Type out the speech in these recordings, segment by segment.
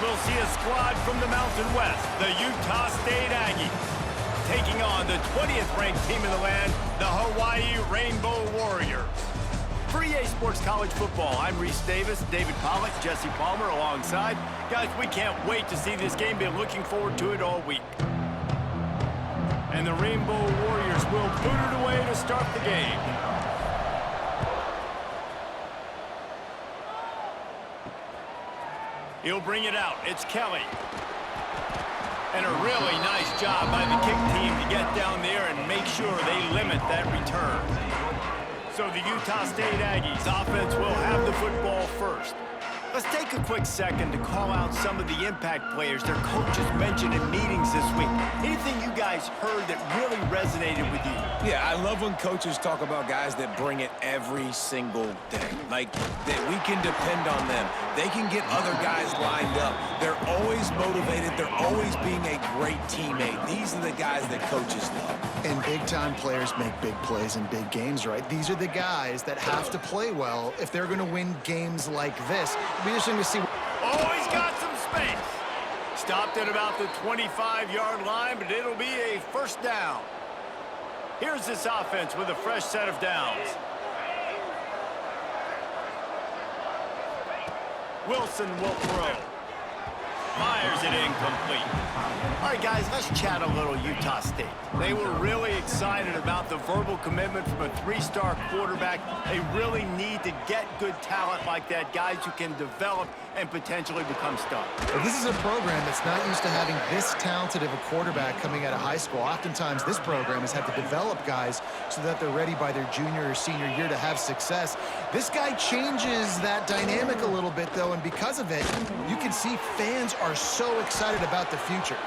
we'll see a squad from the Mountain West, the Utah State Aggies, taking on the 20th ranked team in the land, the Hawaii Rainbow Warriors. For EA Sports College Football, I'm Reese Davis, David Pollack, Jesse Palmer alongside. Guys, we can't wait to see this game. Been looking forward to it all week. And the Rainbow Warriors will boot it away to start the game. He'll bring it out. It's Kelly. And a really nice job by the kick team to get down there and make sure they limit that return. So the Utah State Aggies offense will have the football first. Let's take a quick second to call out some of the impact players their coaches mentioned in meetings this week. Anything you guys heard that really resonated with you? Yeah, I love when coaches talk about guys that bring it every single day. Like, that we can depend on them. They can get other guys lined up. They're always motivated. They're always being a great teammate. These are the guys that coaches love. And big-time players make big plays in big games, right? These are the guys that have to play well if they're going to win games like this. It'll be interesting to see. Oh, he's got some space. Stopped at about the 25-yard line, but it'll be a first down. Here's this offense with a fresh set of downs. Wilson will throw. Fires it incomplete. All right, guys, let's chat a little Utah State. They were really excited about the verbal commitment from a three-star quarterback. They really need to get good talent like that, guys who can develop and potentially become stars. This is a program that's not used to having this talented of a quarterback coming out of high school. Oftentimes, this program has had to develop guys so that they're ready by their junior or senior year to have success. This guy changes that dynamic a little bit, though, and because of it, you can see fans are so excited about the future.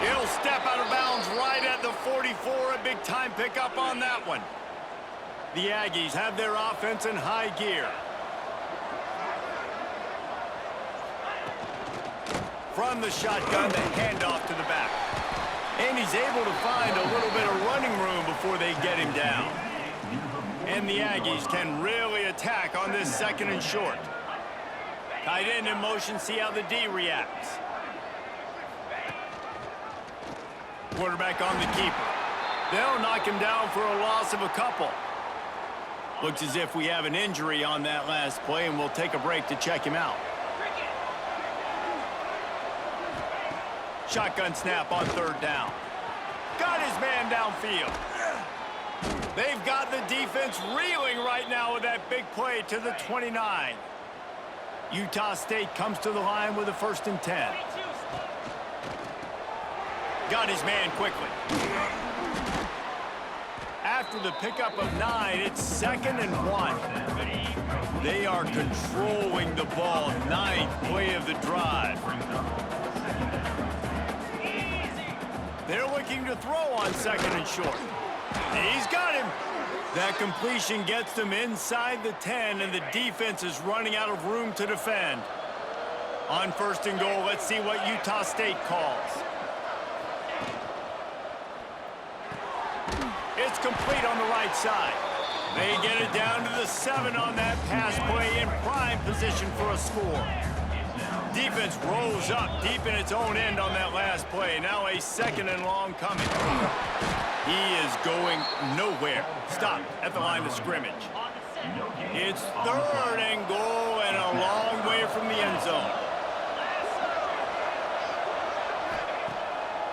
He'll step out of bounds right at the 44. A big-time pickup on that one. The Aggies have their offense in high gear. From the shotgun, the handoff to the back. And he's able to find a little bit of running room before they get him down. And the Aggies can really attack on this second and short. Tight end in motion, see how the D reacts. Quarterback on the keeper. They'll knock him down for a loss of a couple. Looks as if we have an injury on that last play, and we'll take a break to check him out. Shotgun snap on third down. Got his man downfield. They've got the defense reeling right now with that big play to the 29. Utah State comes to the line with a 1st and 10. Got his man quickly. After the pickup of 9, it's 2nd and 1. They are controlling the ball. 9th play of the drive. They're looking to throw on 2nd and short. He's got him. That completion gets them inside the 10, and the defense is running out of room to defend. On 1st and goal, let's see what Utah State calls. It's complete on the right side. They get it down to the 7 on that pass play, in prime position for a score. Defense rolls up deep in its own end on that last play. Now a 2nd and long coming. He is going nowhere. Stopped at the line of scrimmage. It's 3rd and goal and a long way from the end zone.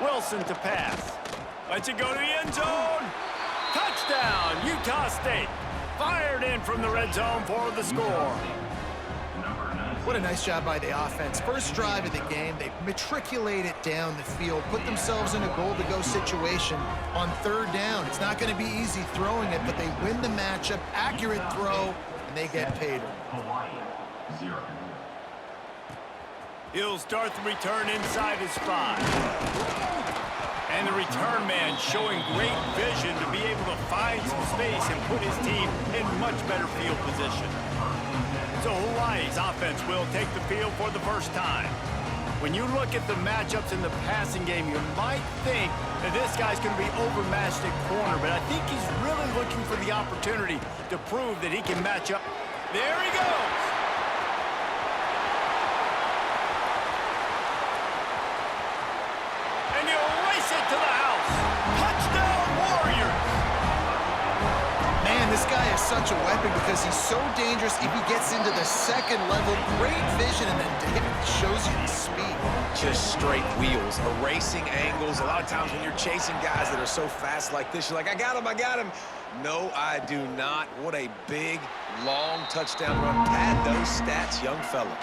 Wilson to pass. Lets it go to the end zone. Touchdown, Utah State. Fired in from the red zone for the score. What a nice job by the offense. First drive of the game, they matriculate it down the field, put themselves in a goal-to-go situation on 3rd down. It's not going to be easy throwing it, but they win the matchup, accurate throw, and they get paid. He'll start the return inside his 5. And the return man showing great vision to be able to find some space and put his team in much better field position. So Hawaii's offense will take the field for the first time. When you look at the matchups in the passing game, you might think that this guy's going to be overmatched at corner, but I think he's really looking for the opportunity to prove that he can match up. There he goes. to the house. Touchdown, Warriors! Man, this guy is such a weapon because he's so dangerous if he gets into the second level. Great vision, and then David shows you the speed. Just straight wheels, erasing angles. A lot of times when you're chasing guys that are so fast like this, you're like, I got him, I got him. No, I do not. What a big, long touchdown run. Pad those stats, young fella.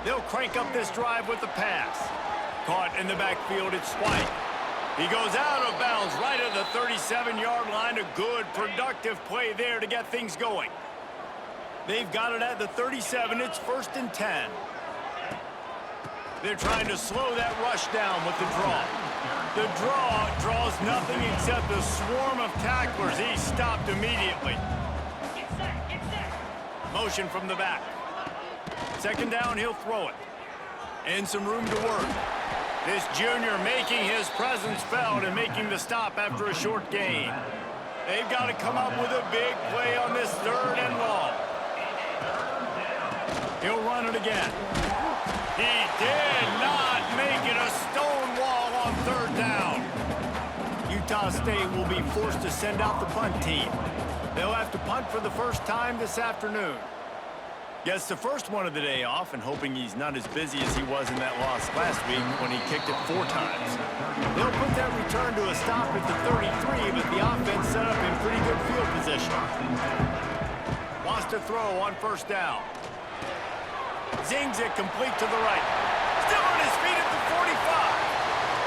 They'll crank up this drive with the pass. Caught in the backfield, it's White. He goes out of bounds right at the 37-yard line. A good, productive play there to get things going. They've got it at the 37. It's 1st and 10. They're trying to slow that rush down with the draw. The draw draws nothing except a swarm of tacklers. He's stopped immediately. Motion from the back. 2nd down, he'll throw it. And some room to work. This junior making his presence felt and making the stop after a short gain. They've got to come up with a big play on this 3rd and long. He'll run it again. He did not make it a stone wall on 3rd down. Utah State will be forced to send out the punt team. They'll have to punt for the first time this afternoon. Gets the first one of the day off and hoping he's not as busy as he was in that loss last week when he kicked it 4 times. They'll put that return to a stop at the 33, but the offense set up in pretty good field position. Wants to throw on 1st down. Zings it complete to the right. Still on his feet at the 45.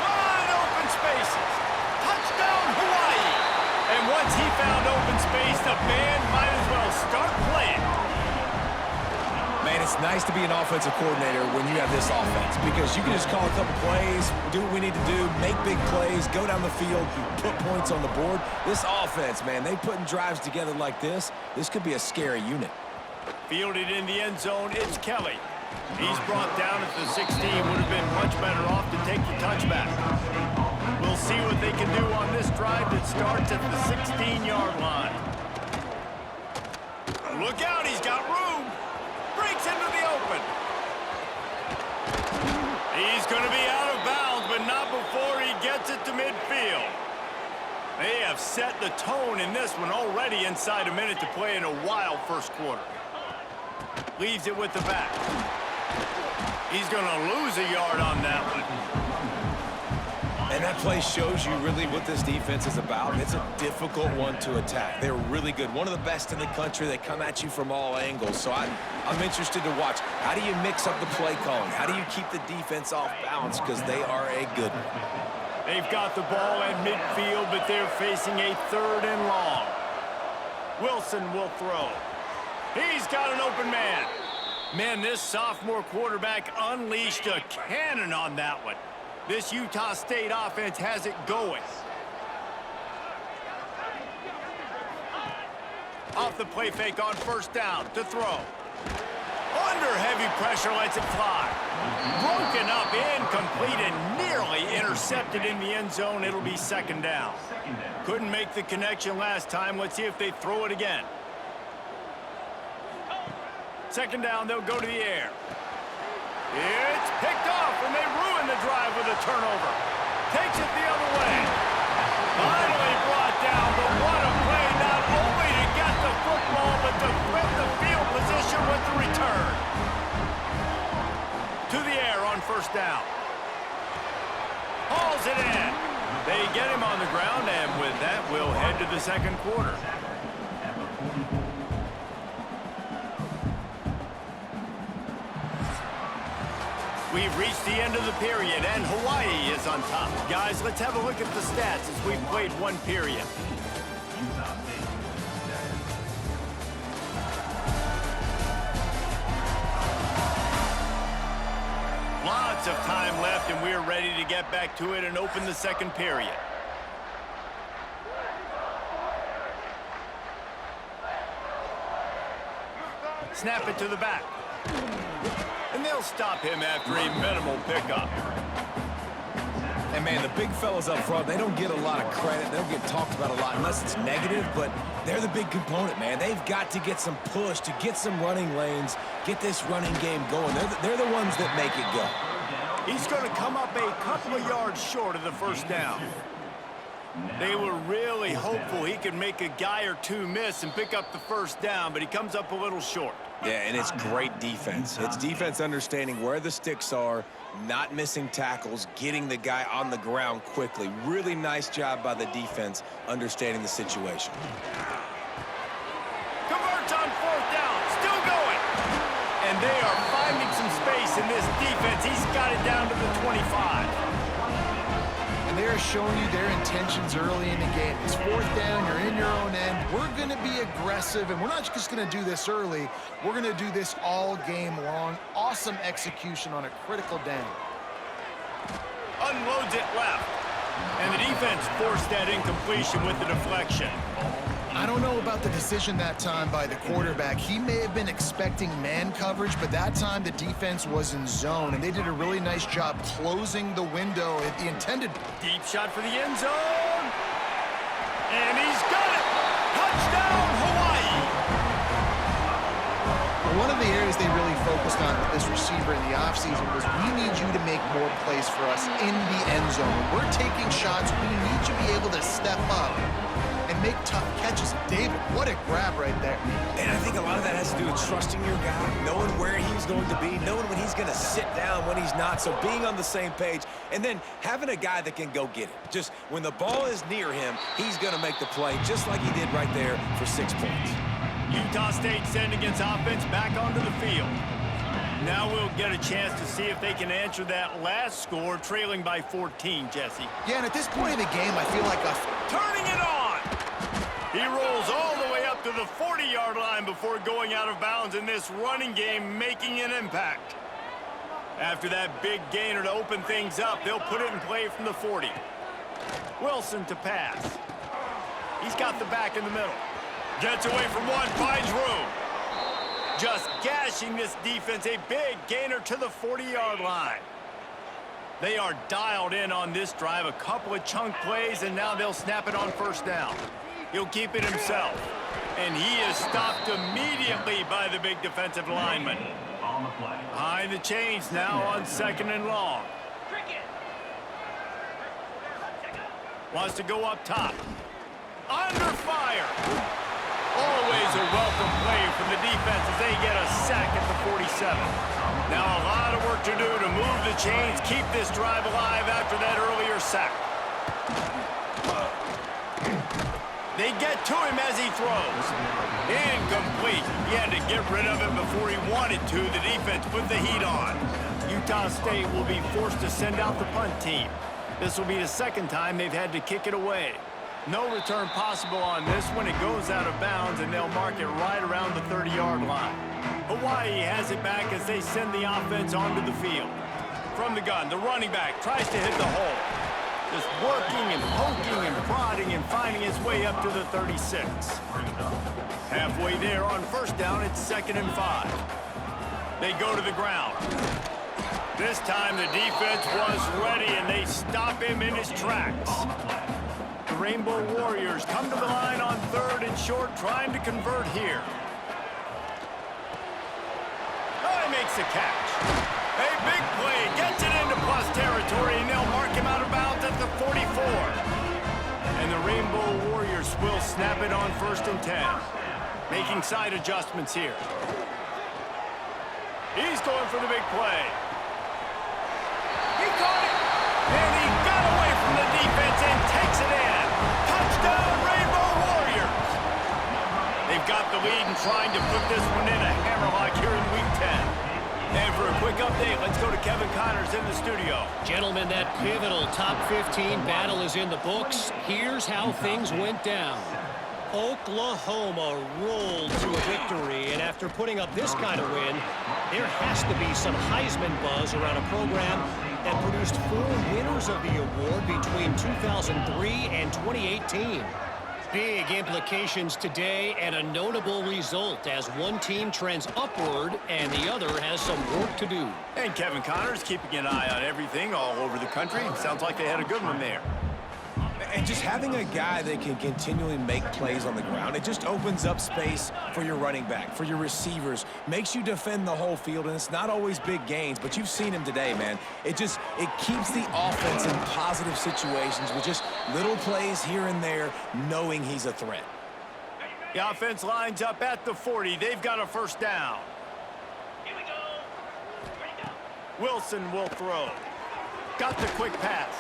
Wide open spaces. Touchdown, Hawaii. And once he found open space, the band might as well start playing. Man, it's nice to be an offensive coordinator when you have this offense because you can just call a couple plays, do what we need to do, make big plays, go down the field, put points on the board. This offense, man, they putting drives together like this could be a scary unit. Fielded in the end zone, it's Kelly. He's brought down at the 16. Would have been much better off to take the touchback. We'll see what they can do on this drive that starts at the 16-yard line. Look out, he's got room. Breaks into the open. He's going to be out of bounds, but not before he gets it to midfield. They have set the tone in this one already inside a minute to play in a wild first quarter. Leaves it with the back. He's going to lose a yard on that one. And that play shows you really what this defense is about. It's a difficult one to attack. They're really good. One of the best in the country. They come at you from all angles. So I'm interested to watch. How do you mix up the play calling? How do you keep the defense off balance? Because they are a good one. They've got the ball at midfield, but they're facing a 3rd and long. Wilson will throw. He's got an open man. Man, this sophomore quarterback unleashed a cannon on that one. This Utah State offense has it going. Off the play fake on 1st down to throw. Under heavy pressure, lets it fly. Broken up, incomplete, and nearly intercepted in the end zone. It'll be 2nd down. Couldn't make the connection last time. Let's see if they throw it again. 2nd down, they'll go to the air. It's picked off, and they ruin the drive with a turnover. Takes it the other way. Finally brought down, but what a play, not only to get the football, but to flip the field position with the return. To the air on 1st down. Hauls it in. They get him on the ground, and with that, we'll head to the 2nd quarter. We've reached the end of the period, and Hawaii is on top. Guys, let's have a look at the stats as we've played 1 period. Lots of time left, and we're ready to get back to it and open the 2nd period. Snap it to the back. And they'll stop him after a minimal pickup. And, man, the big fellas up front, they don't get a lot of credit. They don't get talked about a lot unless it's negative, but they're the big component, man. They've got to get some push, to get some running lanes, get this running game going. They're the ones that make it go. He's going to come up a couple of yards short of the first down. They were really hopeful he could make a guy or two miss and pick up the first down, but he comes up a little short. Yeah, and it's great defense. It's defense understanding where the sticks are, not missing tackles, getting the guy on the ground quickly. Really nice job by the defense understanding the situation. Converts on fourth down, still going. And they are finding some space in this defense. He's got it down to the 25. And they're showing you their intentions early in the game. It's fourth down, you're in your own end. We're going to be aggressive, and we're not just going to do this early. We're going to do this all game long. Awesome execution on a critical down. Unloads it left. And the defense forced that incompletion with the deflection. I don't know about the decision that time by the quarterback. He may have been expecting man coverage, but that time the defense was in zone, and they did a really nice job closing the window at the intended. Deep shot for the end zone. And he's got it. Touchdown, Hawaii. One of the areas they really focused on with this receiver in the offseason was we need you to make more plays for us in the end zone. When we're taking shots, we need you to be able to step up and make tough catches. David, what a grab right there. And I think a lot of that has to do with trusting your guy, knowing where he's going to be, knowing when he's going to sit down, when he's not, so being on the same page, and then having a guy that can go get it. Just when the ball is near him, he's going to make the play, just like he did right there for 6 points. Utah State sending its offense back onto the field. Now we'll get a chance to see if they can answer that last score, trailing by 14, Jesse. Yeah, and at this point in the game, I feel like turning it on! He rolls all the way up to the 40-yard line before going out of bounds in this running game, making an impact. After that big gainer to open things up, they'll put it in play from the 40. Wilson to pass. He's got the back in the middle. Gets away from one, finds room. Just gashing this defense, a big gainer to the 40-yard line. They are dialed in on this drive, a couple of chunk plays, and now they'll snap it on first down. He'll keep it himself. And he is stopped immediately by the big defensive lineman. Behind the chains now on 2nd and long. Wants to go up top. Under fire. Always a welcome play from the defense as they get a sack at the 47. Now a lot of work to do to move the chains, keep this drive alive after that earlier sack. They get to him as he throws. Incomplete. He had to get rid of it before he wanted to. The defense put the heat on. Utah State will be forced to send out the punt team. This will be the second time they've had to kick it away. No return possible on this one. It goes out of bounds, and they'll mark it right around the 30-yard line. Hawaii has it back as they send the offense onto the field. From the gun, the running back tries to hit the hole. Just working and poking and prodding and finding his way up to the 36. Halfway there on first down, it's 2nd and 5. They go to the ground. This time the defense was ready, and they stop him in his tracks. The Rainbow Warriors come to the line on 3rd and short, trying to convert here. Oh, he makes the catch. A big play, gets it into plus territory, and they'll mark him out of bounds at the 44. And the Rainbow Warriors will snap it on 1st and 10. Making side adjustments here. He's going for the big play. He caught it, and he got away from the defense and takes it in. Touchdown, Rainbow Warriors. They've got the lead and trying to put this one in a hammerlock here in Week 10. And for a quick update, let's go to Kevin Connors in the studio. Gentlemen, that pivotal top 15 battle is in the books. Here's how things went down. Oklahoma rolled to a victory, and after putting up this kind of win, there has to be some Heisman buzz around a program that produced 4 winners of the award between 2003 and 2018. big implications today and a notable result as one team trends upward and the other has some work to do. And Kevin Connors keeping an eye on everything all over the country. Sounds like they had a good one there. And just having a guy that can continually make plays on the ground, it just opens up space for your running back, for your receivers, makes you defend the whole field, and it's not always big gains, but you've seen him today, man. It keeps the offense in positive situations with just little plays here and there, knowing he's a threat. The offense lines up at the 40. They've got a first down. Wilson will throw. Got the quick pass.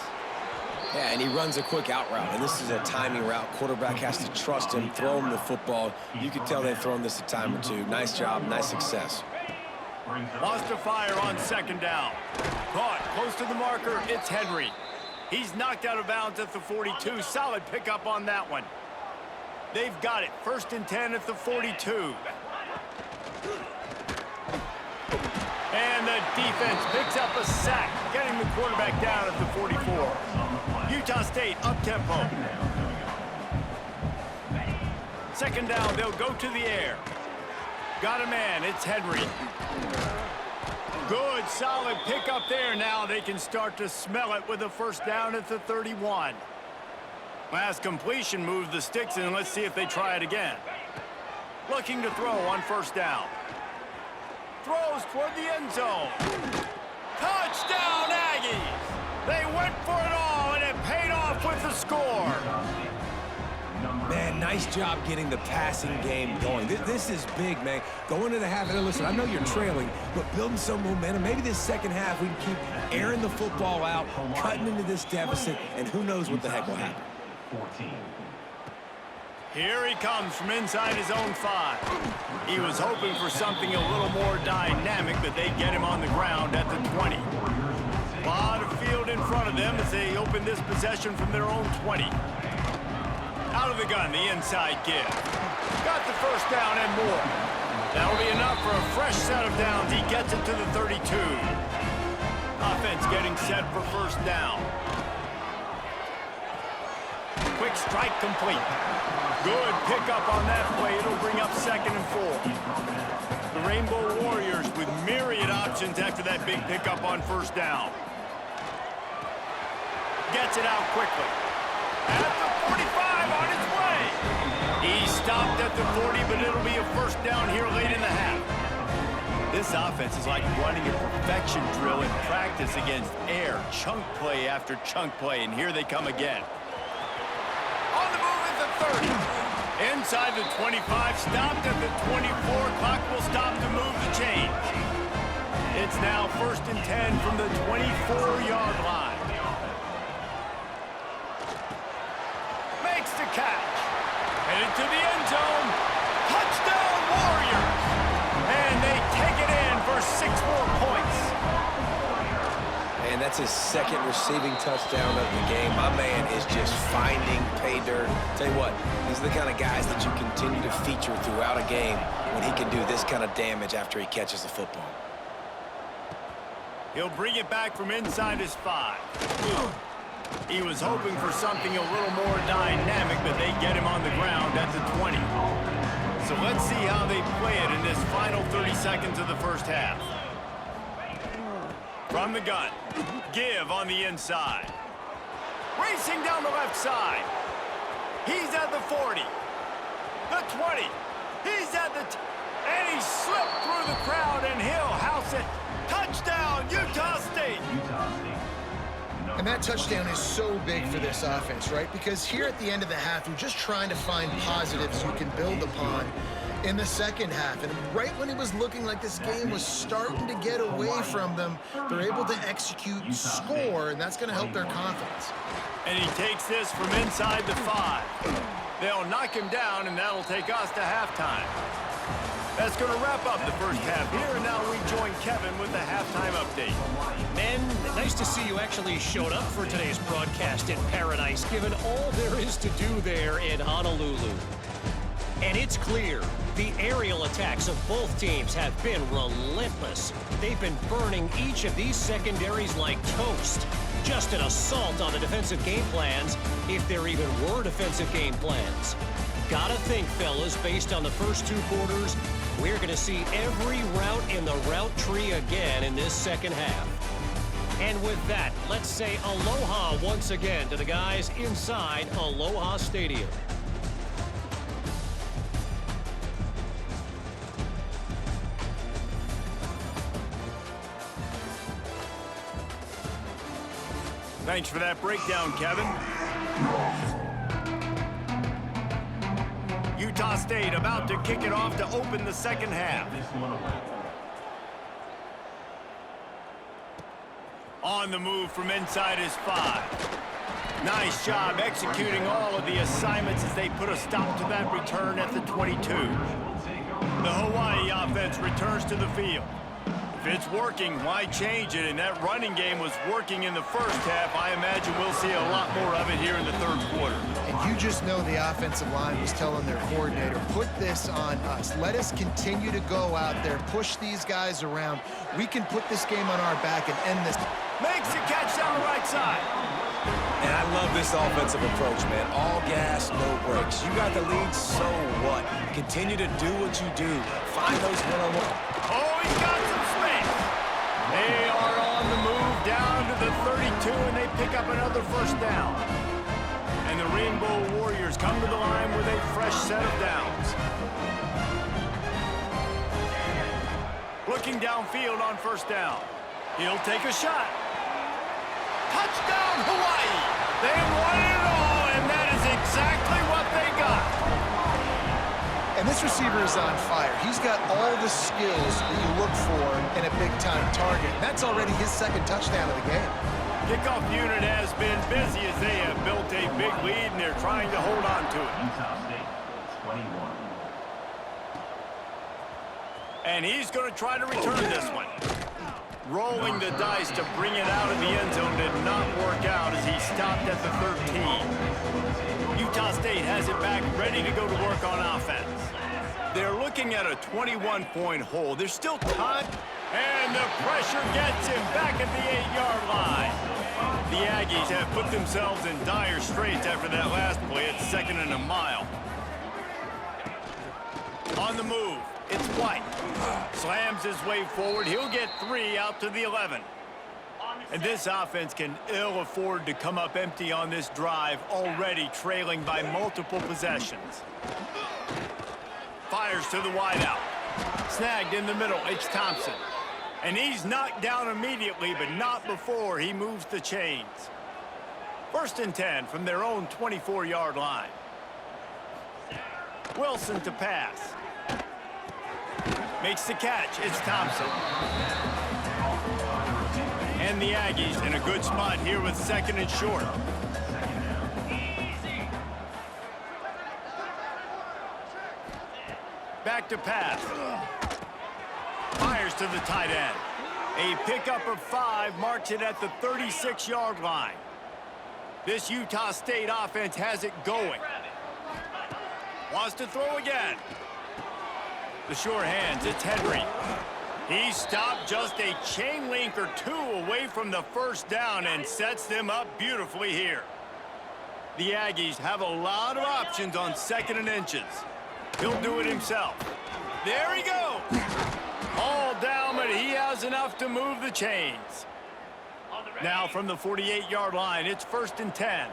Yeah, and he runs a quick out route, and this is a timing route. Quarterback has to trust him, throw him the football. You can tell they've thrown this a time or two. Nice job, nice success. Wants to fire on second down. Caught close to the marker, it's Henry. He's knocked out of bounds at the 42. Solid pickup on that one. They've got it. 1st and 10 at the 42. And the defense picks up a sack, getting the quarterback down at the 44. Utah State up-tempo. Second down, they'll go to the air. Got a man, it's Henry. Good, solid pickup there. Now they can start to smell it with a first down at the 31. Last completion moved the sticks in. Let's see if they try it again. Looking to throw on first down. Throws toward the end zone. Touchdown, Aggies! They went for it all, and it paid off with the score. Man, nice job getting the passing game going. This is big, man. Going into the half, and listen, I know you're trailing, but building some momentum. Maybe this second half we can keep airing the football out, cutting into this deficit, and who knows what the heck will happen. Here he comes from inside his own 5. He was hoping for something a little more dynamic, but they get him on the ground at the 20. A lot of field in front of them as they open this possession from their own 20. Out of the gun, the inside give. Got the first down and more. That'll be enough for a fresh set of downs. He gets it to the 32. Offense getting set for first down. Quick strike complete. Good pickup on that play. It'll bring up 2nd and 4. The Rainbow Warriors with myriad options after that big pickup on first down. Gets it out quickly. At the 45 on its way. He stopped at the 40, but it'll be a first down here late in the half. This offense is like running a perfection drill in practice against air. Chunk play after chunk play, and here they come again. On the move at the 30. Inside the 25, stopped at the 24. Clock will stop to move the chains. It's now 1st and 10 from the 24-yard line. Makes the catch. Headed to the end zone. Touchdown Warriors. And they take it in for 6 more points. And that's his 2nd receiving touchdown of the game. My man is just finding pay dirt. Tell you what, these are the kind of guys that you continue to feature throughout a game when he can do this kind of damage after he catches the football. He'll bring it back from inside his 5. He was hoping for something a little more dynamic, but they get him on the ground at the 20. So let's see how they play it in this final 30 seconds of the first half. From the gun, give on the inside. Racing down the left side. He's at the 40. The 20. He's at the... and he slipped through the crowd, and he'll house it. Touchdown, Utah State. And that touchdown is so big for this offense, right? Because here at the end of the half, you're just trying to find positives you can build upon in the second half. And right when it was looking like this game was starting to get away from them, they're able to execute, score, and that's going to help their confidence. And he takes this from inside the 5. They'll knock him down, and that'll take us to halftime. That's going to wrap up the first half here, and now we join Kevin with the halftime update. Men, nice to see you actually showed up for today's broadcast in Paradise, given all there is to do there in Honolulu. And it's clear, the aerial attacks of both teams have been relentless. They've been burning each of these secondaries like toast. Just an assault on the defensive game plans, if there even were defensive game plans. Gotta think, fellas, based on the first 2 quarters, we're gonna see every route in the route tree again in this second half. And with that, let's say aloha once again to the guys inside Aloha Stadium. Thanks for that breakdown, Kevin. Utah State about to kick it off to open the second half. On the move from inside his 5. Nice job executing all of the assignments as they put a stop to that return at the 22. The Hawaii offense returns to the field. If it's working, why change it? And that running game was working in the first half. I imagine we'll see a lot more of it here in the third quarter. And you just know the offensive line was telling their coordinator, put this on us. Let us continue to go out there, push these guys around. We can put this game on our back and end this. Makes the catch down the right side. And I love this offensive approach, man. All gas, no brakes. You got the lead, so what? Continue to do what you do. Find those one-on-one. Oh, he's got some space. They are on the move down to the 32, and they pick up another first down. And the Rainbow Warriors come to the line with a fresh set of downs. Looking downfield on first down. He'll take a shot. Touchdown, Hawaii! They won it all, and that is exactly what they got. And this receiver is on fire. He's got all the skills that you look for in a big-time target. That's already his second touchdown of the game. Kickoff unit has been busy as they have built a big lead, and they're trying to hold on to it. Utah State, 21. And he's going to try to return this one. Rolling the dice to bring it out of the end zone did not work out as he stopped at the 13. Utah State has it back, ready to go to work on offense. They're looking at a 21-point hole. There's still time, and the pressure gets him back at the 8-yard line. The Aggies have put themselves in dire straits after that last play. It's 2nd and a mile. On the move, it's White. Slams his way forward. He'll get 3 out to the 11. And this offense can ill afford to come up empty on this drive, already trailing by multiple possessions. Fires to the wideout. Snagged in the middle, it's Thompson. And he's knocked down immediately, but not before he moves the chains. 1st and 10 from their own 24-yard line. Wilson to pass. Makes the catch. It's Thompson. And the Aggies in a good spot here with 2nd and short. Back to pass. Fires to the tight end. A pickup of 5 marks it at the 36-yard line. This Utah State offense has it going. Wants to throw again. The sure hands, it's Henry. He stopped just a chain link or 2 away from the first down and sets them up beautifully here. The Aggies have a lot of options on 2nd and inches. He'll do it himself. There he goes. All down, but he has enough to move the chains. Now from the 48-yard line, it's 1st and 10.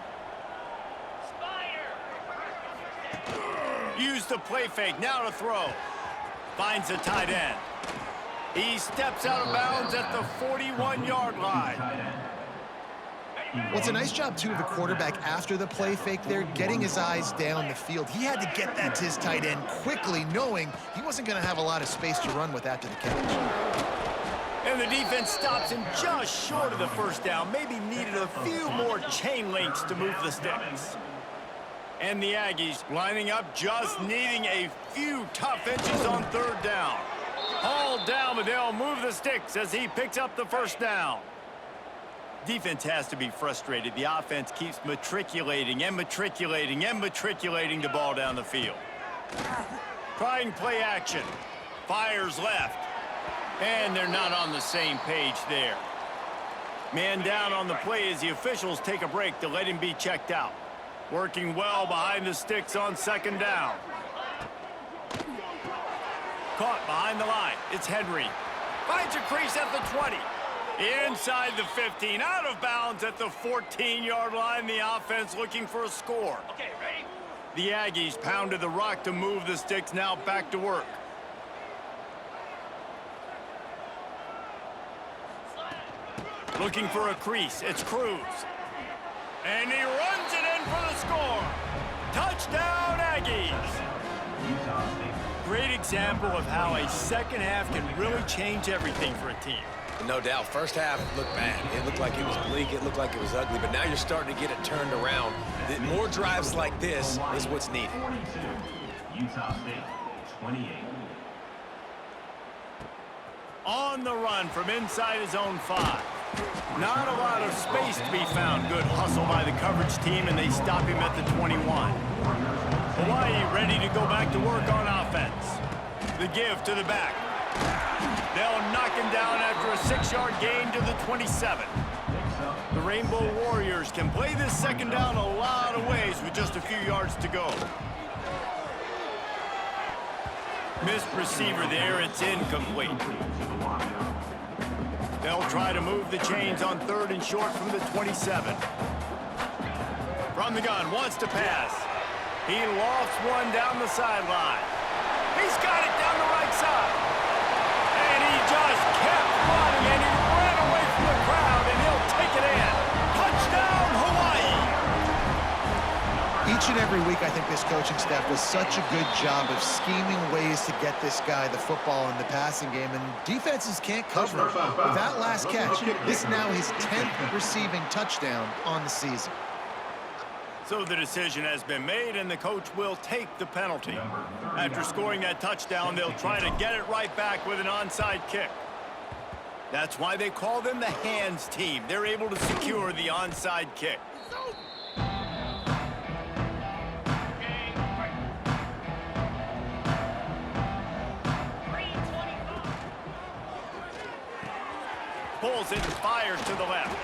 Use the play fake, now to throw. Finds the tight end. He steps out of bounds at the 41-yard line. Well, it's a nice job, too, of the quarterback after the play fake there, getting his eyes down the field. He had to get that to his tight end quickly, knowing he wasn't going to have a lot of space to run with after the catch. And the defense stops him just short of the first down. Maybe needed a few more chain links to move the sticks. And the Aggies lining up, just needing a few tough inches on 3rd down. Hauled down, but they'll move the sticks as he picks up the first down. Defense has to be frustrated. The offense keeps matriculating and matriculating and matriculating the ball down the field. Trying play action. Fires left. And they're not on the same page there. Man down on the play as the officials take a break to let him be checked out. Working well behind the sticks on second down. Caught behind the line. It's Henry. Finds a crease at the 20. Inside the 15. Out of bounds at the 14-yard line. The offense looking for a score. Okay, ready? The Aggies pounded the rock to move the sticks. Now back to work. Looking for a crease. It's Cruz. And he runs it in for the score. Touchdown, Aggies. Great example of how a second half can really change everything for a team. No doubt. First half looked bad. It looked like it was bleak. It looked like it was ugly. But now you're starting to get it turned around. More drives like this is what's needed. 42, Utah State, 28. On the run from inside his own 5. Not a lot of space to be found. Good hustle by the coverage team, and they stop him at the 21. Hawaii ready to go back to work on offense. The give to the back. They'll knock him down after a 6-yard gain to the 27. The Rainbow Warriors can play this second down a lot of ways with just a few yards to go. Missed receiver there. It's incomplete. They'll try to move the chains on 3rd and short from the 27. From the gun, wants to pass. He lofts one down the sideline. He's got it down the right side. And he just kept running, and he ran away from the crowd, and he'll take it in. Touchdown, Hawaii! Each and every week, I think this coaching staff does such a good job of scheming ways to get this guy the football in the passing game, and defenses can't cover him. With that last catch, this is now his 10th receiving touchdown on the season. So the decision has been made, and the coach will take the penalty. After scoring that touchdown, they'll try to get it right back with an onside kick. That's why they call them the hands team. They're able to secure the onside kick. Pulls it and fires to the left.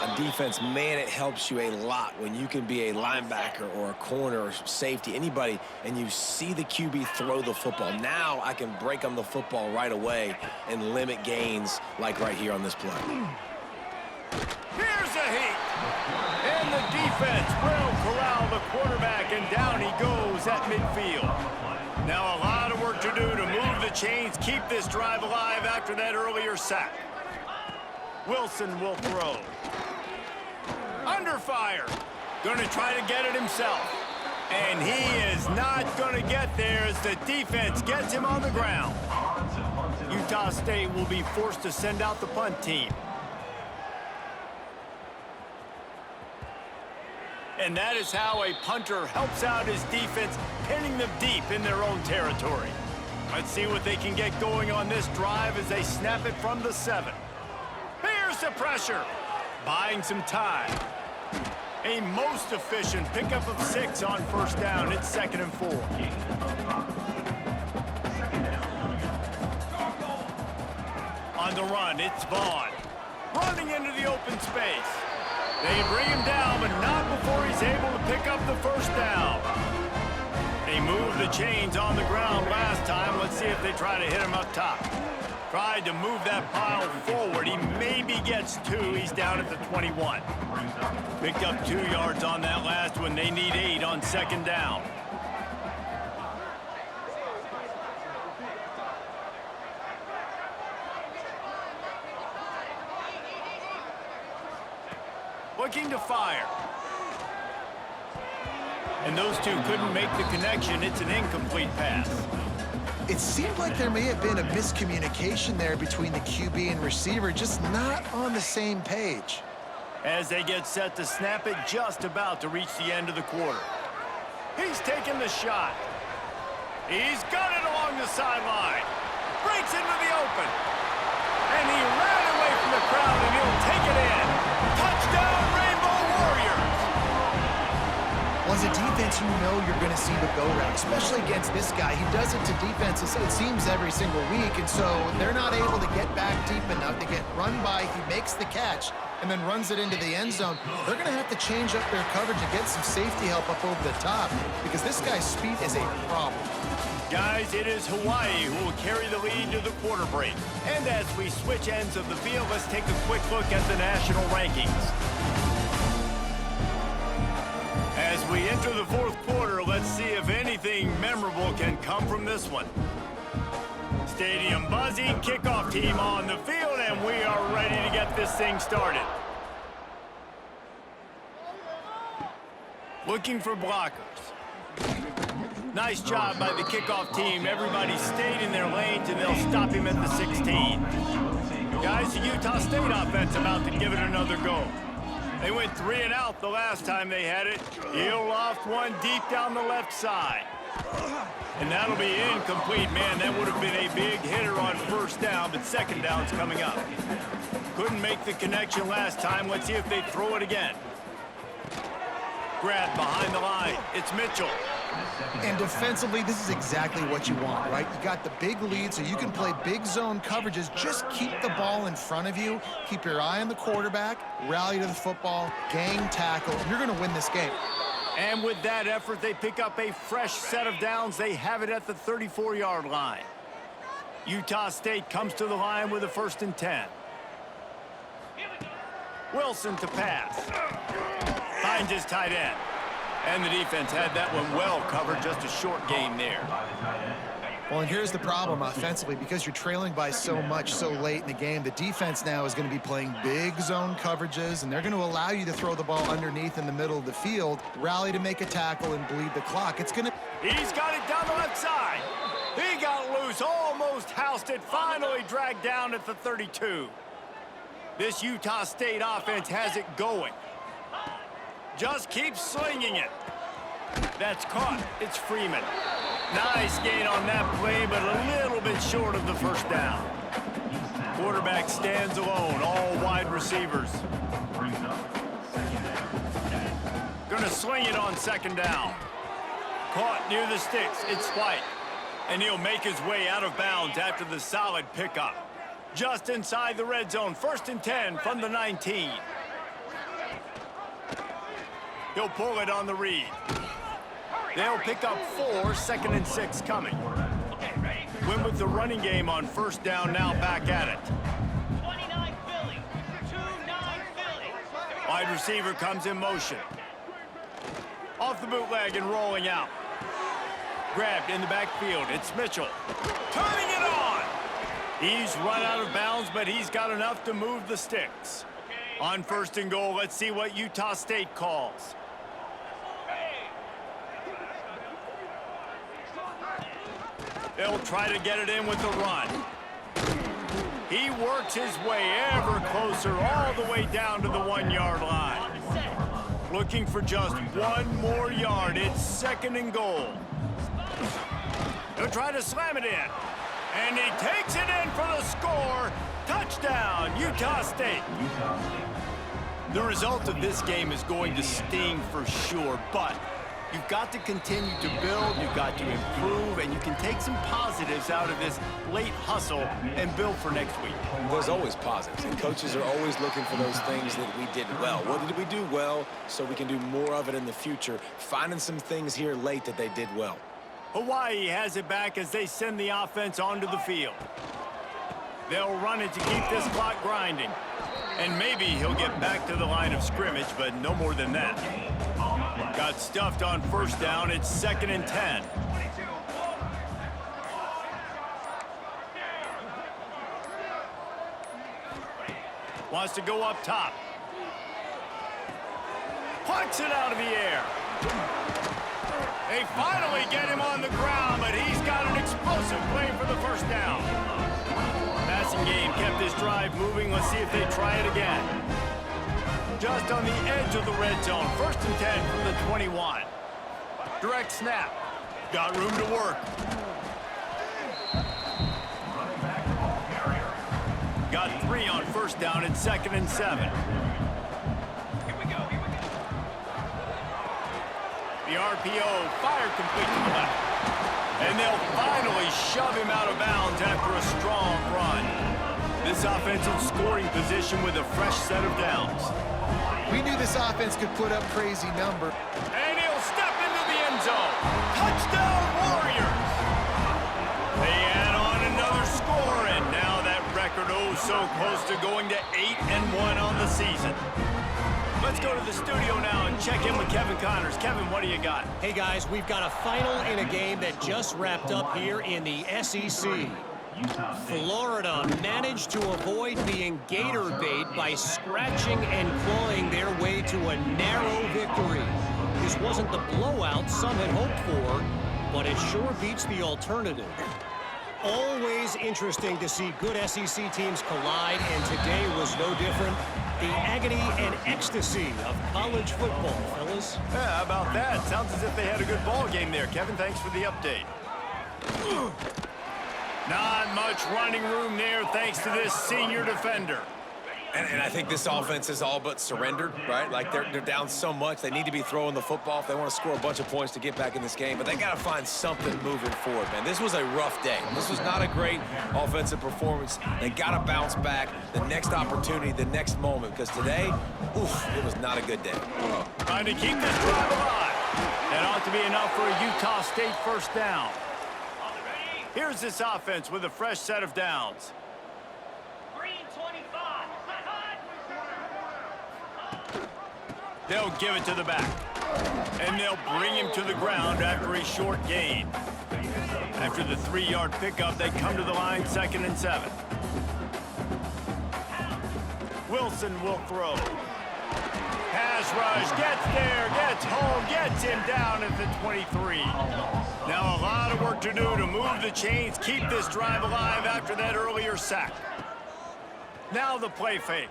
On defense, man, it helps you a lot when you can be a linebacker or a corner or safety, anybody, and you see the QB throw the football. Now I can break on the football right away and limit gains like right here on this play. Here's a heat. And the defense will corral the quarterback, and down he goes at midfield. Now a lot of work to do to move the chains, keep this drive alive after that earlier sack. Wilson will throw. Under fire. Going to try to get it himself. And he is not going to get there as the defense gets him on the ground. Utah State will be forced to send out the punt team. And that is how a punter helps out his defense, pinning them deep in their own territory. Let's see what they can get going on this drive as they snap it from the 7. Here's the pressure. Buying some time. A most efficient pickup of 6 on first down. It's 2nd and 4. On the run, it's Vaughn. Running into the open space. They bring him down, but not before he's able to pick up the first down. They moved the chains on the ground last time. Let's see if they try to hit him up top. Tried to move that pile forward. He maybe gets 2. He's down at the 21. Picked up 2 yards on that last one. They need 8 on 2nd down. Looking to fire. And those two couldn't make the connection. It's an incomplete pass. It seemed like there may have been a miscommunication there between the QB and receiver, just not on the same page. As they get set to snap it, just about to reach the end of the quarter. He's taking the shot. He's got it along the sideline. Breaks into the open. And he ran away from the crowd, and he'll take it in. Touchdown, Rainbow Warriors! Was a defense who you know you're going to see the go route, especially against this guy. He does it to defenses, it seems, every single week, and so they're not able to get back deep enough to get run by. He makes the catch and then runs it into the end zone. They're going to have to change up their coverage and get some safety help up over the top because this guy's speed is a problem. Guys, it is Hawaii who will carry the lead to the quarter break. And as we switch ends of the field, let's take a quick look at the national rankings. As we enter the fourth quarter, let's see if anything memorable can come from this one. Stadium buzzing, kickoff team on the field, and we are ready to get this thing started. Looking for blockers. Nice job by the kickoff team. Everybody stayed in their lanes, and they'll stop him at the 16. Guys, the Utah State offense about to give it another go. They went 3 and out the last time they had it. He'll loft one deep down the left side. And that'll be incomplete. Man, that would have been a big hitter on first down, but second down's coming up. Couldn't make the connection last time. Let's see if they throw it again. Grab behind the line. It's Mitchell. And defensively, this is exactly what you want, right? You got the big lead, so you can play big zone coverages. Just keep the ball in front of you. Keep your eye on the quarterback. Rally to the football. Gang tackle. You're going to win this game. And with that effort, they pick up a fresh set of downs. They have it at the 34-yard line. Utah State comes to the line with a 1st and 10. Wilson to pass. Finds his tight end. And the defense had that one well covered, just a short gain there. Well, and here's the problem offensively. Because you're trailing by so much so late in the game, the defense now is going to be playing big zone coverages, and they're going to allow you to throw the ball underneath in the middle of the field, rally to make a tackle, and bleed the clock. It's going to... He's got it down the left side. He got loose, almost housed it, finally dragged down at the 32. This Utah State offense has it going. Just keep slinging it. That's caught. It's Freeman. Nice gain on that play, but a little bit short of the first down. Quarterback stands alone, all wide receivers. Gonna swing it on second down. Caught near the sticks. It's White. And he'll make his way out of bounds after the solid pickup. Just inside the red zone. 1st and 10 from the 19. He'll pull it on the read. They'll pick up 4, 2nd and 6 coming. Win with the running game on first down, now back at it. 29 Philly, 2-9 Philly. Wide receiver comes in motion. Off the bootleg and rolling out. Grabbed in the backfield, it's Mitchell. Turning it on! He's run out of bounds, but he's got enough to move the sticks. On 1st and goal, let's see what Utah State calls. They'll try to get it in with the run. He works his way ever closer, all the way down to the 1-yard line. Looking for just 1 more yard. It's 2nd and goal. He'll try to slam it in. And he takes it in for the score. Touchdown, Utah State. The result of this game is going to sting for sure, but you've got to continue to build, you've got to improve, and you can take some positives out of this late hustle and build for next week. There's always positives, and coaches are always looking for those things that we did well. What did we do well so we can do more of it in the future? Finding some things here late that they did well. Hawaii has it back as they send the offense onto the field. They'll run it to keep this clock grinding. And maybe he'll get back to the line of scrimmage, but no more than that. Got stuffed on first down. It's 2nd and 10. Wants to go up top. Punts it out of the air. They finally get him on the ground, but he's got an explosive play for the first down. Passing game kept this drive moving. Let's see if they try it again. Just on the edge of the red zone. 1st and 10 from the 21. Direct snap. Got room to work. Got 3 on first down. It's 2nd and 7. The The RPO fired complete to the left. And they'll finally shove him out of bounds after a strong run. This offense in scoring position with a fresh set of downs. We knew this offense could put up crazy numbers. And he'll step into the end zone. Touchdown, Warriors! They add on another score, and now that record so close to going to 8-1 on the season. Let's go to the studio now and check in with Kevin Connors. Kevin, what do you got? Hey, guys, we've got a final in a game that just wrapped up here in the SEC. Florida managed to avoid being gator bait by scratching and clawing their way to a narrow victory. This wasn't the blowout some had hoped for, but it sure beats the alternative. Always interesting to see good SEC teams collide, and today was no different. The agony and ecstasy of college football, fellas. Yeah, how about that? Sounds as if they had a good ball game there. Kevin, thanks for the update. Not much running room there thanks to this senior defender. And I think this offense is all but surrendered, right? Like, they're down so much. They need to be throwing the football if they want to score a bunch of points to get back in this game. But they got to find something moving forward, man. This was a rough day. This was not a great offensive performance. They got to bounce back the next opportunity, the next moment. Because today, oof, it was not a good day. Trying to keep this drive alive. That ought to be enough for a Utah State first down. Here's this offense with a fresh set of downs. Green 25. They'll give it to the back. And they'll bring him to the ground after a short gain. After the 3-yard pickup, they come to the line 2nd and 7. Wilson will throw. Pass rush, gets there, gets home, gets him down at the 23. Now a lot of work to do to move the chains, keep this drive alive after that earlier sack. Now the play fake.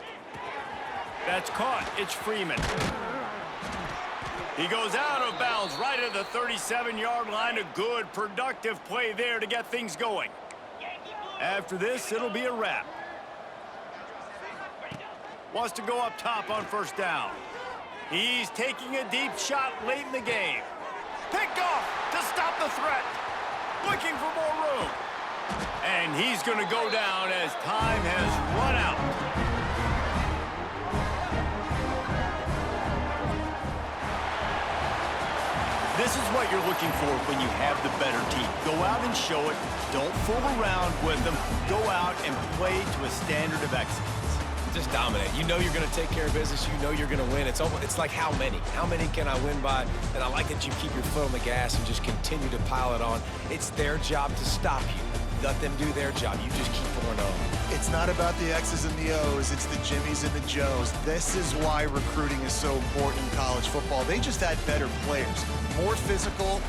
That's caught. It's Freeman. He goes out of bounds right at the 37-yard line. A good, productive play there to get things going. After this, it'll be a wrap. Wants to go up top on first down. He's taking a deep shot late in the game. Picked off to stop the threat. Looking for more room. And he's going to go down as time has run out. This is what you're looking for when you have the better team. Go out and show it. Don't fool around with them. Go out and play to a standard of excellence. Just dominate. You know you're going to take care of business. You know you're going to win. It's like how many? How many can I win by? And I like that you keep your foot on the gas and just continue to pile it on. It's their job to stop you. Let them do their job. You just keep pouring on. It's not about the X's and the O's. It's the Jimmies and the Joes. This is why recruiting is so important in college football. They just had better players, more physical,